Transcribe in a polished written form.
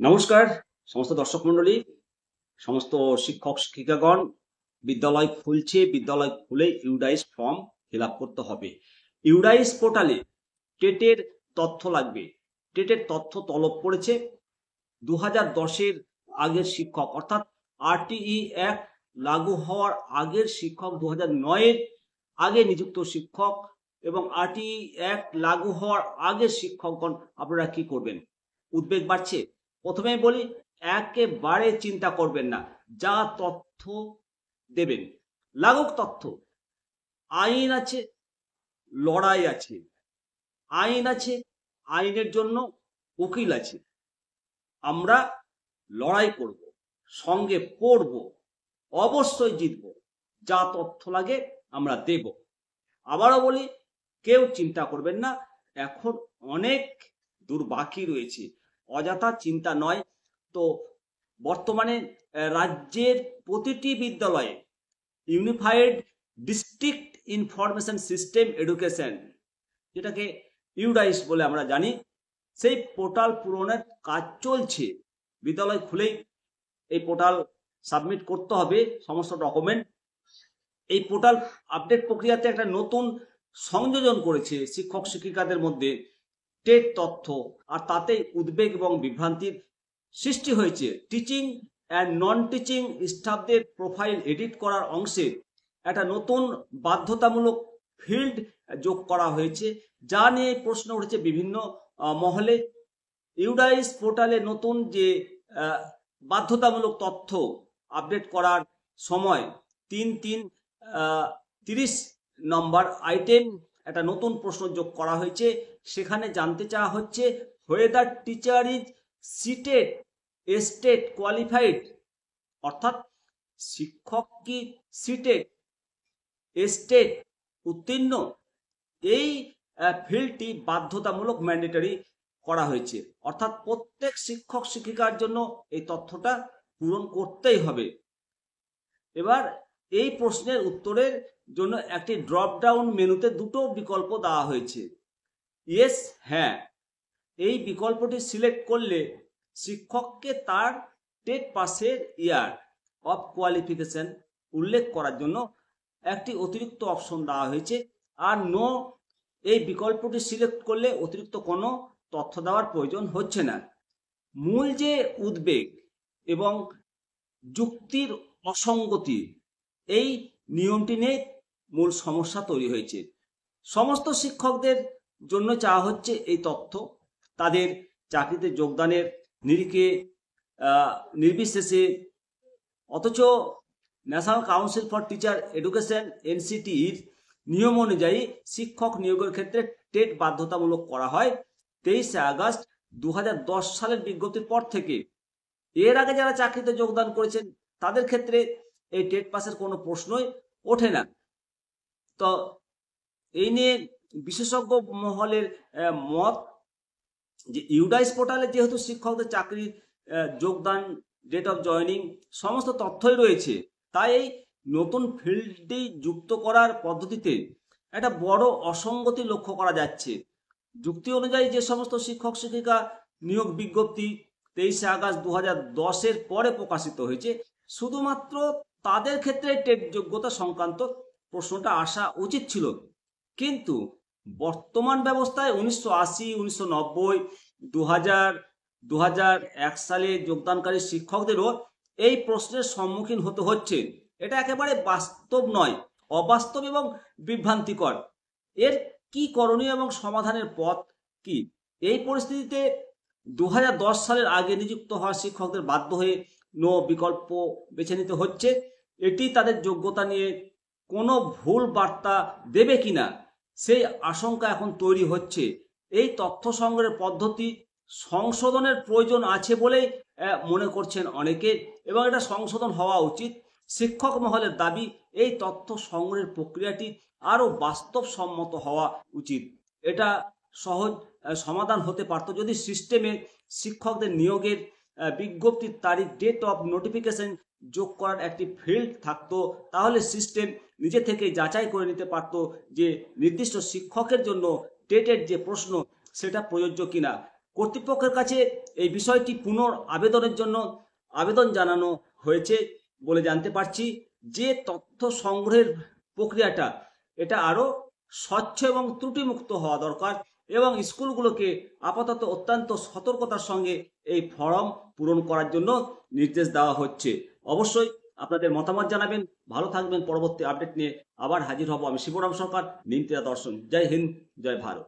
নমস্কার সমস্ত দর্শক মণ্ডলী, সমস্ত শিক্ষক শিক্ষিকাগণ। বিদ্যালয় খুলছে, বিদ্যালয় খুলে ইউডাইস ফর্ম ফিল আপ করতে হবে। ইউডাইস পোর্টালে টেটের তথ্য লাগবে। টেটের তথ্য তলব করেছে 2010-এর আগের শিক্ষক, অর্থাৎ আরটিই অ্যাক্ট লাগু হওয়ার আগের শিক্ষক, 2009-এর আগে নিযুক্ত শিক্ষক এবং আরটিই অ্যাক্ট লাগু হওয়ার আগের শিক্ষকগণ। আপনারা কি করবেন? উদ্বেগ বাড়ছে। প্রথমে বলি, একেবারে চিন্তা করবেন না। যা তথ্য দেবেন লাগুক তথ্য। আইন আছে, লড়াই আছে। আইন আছে, আইনের জন্য উকিল আছে। আমরা লড়াই করব, সঙ্গে পড়ব, অবশ্যই জিতব। যা তথ্য লাগে আমরা দেব। আবারও বলি, কেউ চিন্তা করবেন না। এখন অনেক দূর বাকি রয়েছে, অযথা চিন্তা নয়। তো বর্তমানে রাজ্যের প্রতিটি বিদ্যালয়ে unified district information system education, যেটাকে ইউডাইস বলে আমরা জানি, সেই পোর্টাল পূরণের কাজ চলছে। বিদ্যালয় খুলেই এই পোর্টাল সাবমিট করতে হবে সমস্ত ডকুমেন্ট। এই পোর্টাল আপডেট প্রক্রিয়াতে একটা নতুন সংযোজন করেছে শিক্ষক শিক্ষিকাদের মধ্যে টেট তথ্য, আর তাতে উদ্বেগ এবং বিভ্রান্তির সৃষ্টি হয়েছে। টিচিং অ্যান্ড নন টিচিং স্টাফদের প্রোফাইল এডিট করার অংশে একটা নতুন বাধ্যতামূলক ফিল্ড যোগ করা হয়েছে, যা নিয়ে প্রশ্ন উঠেছে বিভিন্ন মহলে। ইউডাইস পোর্টালে নতুন যে বাধ্যতামূলক তথ্য আপডেট করার সময় 3-3-30 নম্বর আইটেম একটা নতুন প্রশ্ন যোগ করা হয়েছে। সেখানে জানতে চাওয়া হচ্ছে, whether teacher is seated state qualified, অর্থাৎ শিক্ষক কি সিটেড স্টেট উত্তীর্ণ। এই ফিল্ডটি বাধ্যতামূলক ম্যান্ডেটরি করা হয়েছে, অর্থাৎ প্রত্যেক শিক্ষক শিক্ষিকার জন্য এই তথ্যটা পূরণ করতেই হবে। এবার এই প্রশ্নের উত্তরের জন্য একটি ড্রপ ডাউন মেনুতে দুটো বিকল্প দেওয়া হয়েছে। ইয়েস, হ্যাঁ, এই বিকল্পটি সিলেক্ট করলে শিক্ষককে তার টেট পাসের ইয়ার অফ কোয়ালিফিকেশন উল্লেখ করার জন্য একটি অতিরিক্ত অপশন দেওয়া হয়েছে। আর নো, এই বিকল্পটি সিলেক্ট করলে অতিরিক্ত কোনো তথ্য দেওয়ার প্রয়োজন হচ্ছে না। মূল যে উদ্বেগ এবং যুক্তির অসঙ্গতি, এই নিয়মটি নিয়ে মূল সমস্যা তৈরি হয়েছে। সমস্ত শিক্ষকদের জন্য চাওয়া হচ্ছে এই তথ্য, তাদের চাকরিতে যোগদানের নিরিখে নির্বিশেষে। অথচ national council for teacher education এনসিটির নিয়ম অনুযায়ী শিক্ষক নিয়োগের ক্ষেত্রে টেট বাধ্যতামূলক করা হয় 23 আগস্ট 2010 সালের বিজ্ঞপ্তির পর থেকে। এর আগে যারা চাকরিতে যোগদান করেছেন তাদের ক্ষেত্রে এই টেট পাসের কোনো প্রশ্নই ওঠে না। তো এই নিয়ে বিশেষজ্ঞ মহলের মত যে ইউডাইস পোর্টালে যেহেতু শিক্ষকদের চাকরির যোগদান, ডেট অফ জয়নিং সমস্ত তথ্যই রয়েছে, তাই এই নতুন ফিল্ডটি যুক্ত করার পদ্ধতিতে একটা বড় অসঙ্গতি লক্ষ্য করা যাচ্ছে। যুক্তি অনুযায়ী যে সমস্ত শিক্ষক শিক্ষিকা নিয়োগ বিজ্ঞপ্তি 23 আগস্ট 2010-এর পরে প্রকাশিত হয়েছে, শুধুমাত্র তাদের ক্ষেত্রে টেট যোগ্যতা সংক্রান্ত প্রশ্নটা আসা উচিত ছিল। কিন্তু বর্তমান ব্যবস্থায় 1980, 1990, 2000, 2001 সালে যোগদানকারী শিক্ষকদেরও এই প্রশ্নের সম্মুখীন হতে হচ্ছে। এটা একেবারে বাস্তব নয়, অবাস্তব এবং বিভ্রান্তিকর। এর কি করণীয় এবং সমাধানের পথ কি? এই পরিস্থিতিতে 2010 সালের আগে নিযুক্ত হওয়া শিক্ষকদের বাধ্য হয়ে নো বিকল্প বেছে নিতে হচ্ছে। এটি তাদের যোগ্যতা নিয়ে কোনো ভুল বার্তা দেবে কিনা সেই আশঙ্কা এখন তৈরি হচ্ছে। এই তথ্য সংগ্রহের পদ্ধতি সংশোধনের প্রয়োজন আছে বলেই মনে করছেন অনেকে, এবং এটা সংশোধন হওয়া উচিত। শিক্ষক মহলের দাবি, এই তথ্য সংগ্রহের প্রক্রিয়াটি আরও বাস্তবসম্মত হওয়া উচিত। এটা সহজ সমাধান হতে পারত যদি সিস্টেমে শিক্ষকদের নিয়োগের বিজ্ঞপ্তির তারিখ, ডেট অফ নোটিফিকেশন যোগ করার একটি ফিল্ড থাকতো। তাহলে সিস্টেম নিজে থেকে যাচাই করে নিতে পারত যে নির্দিষ্ট শিক্ষকের জন্য টেটের যে প্রশ্ন সেটা প্রযোজ্য কিনা। কর্তৃপক্ষের কাছে এই বিষয়টি পুনর আবেদনের জন্য আবেদন জানানো হয়েছে বলে জানতে পারছি। যে তথ্য সংগ্রহের প্রক্রিয়াটা এটা আরও স্বচ্ছ এবং ত্রুটিমুক্ত হওয়া দরকার এবং স্কুলগুলোকে আপাতত অত্যন্ত সতর্কতার সঙ্গে এই ফর্ম পূরণ করার জন্য নির্দেশ দেওয়া হচ্ছে। অবশ্যই আপনাদের মতামত জানাবেন। ভালো থাকবেন। পরবর্তী আপডেট নিয়ে আবার হাজির হব। আমি শিবরাম সরকার, নিমতিরা দর্শন। জয় হিন্দ, জয় ভারত।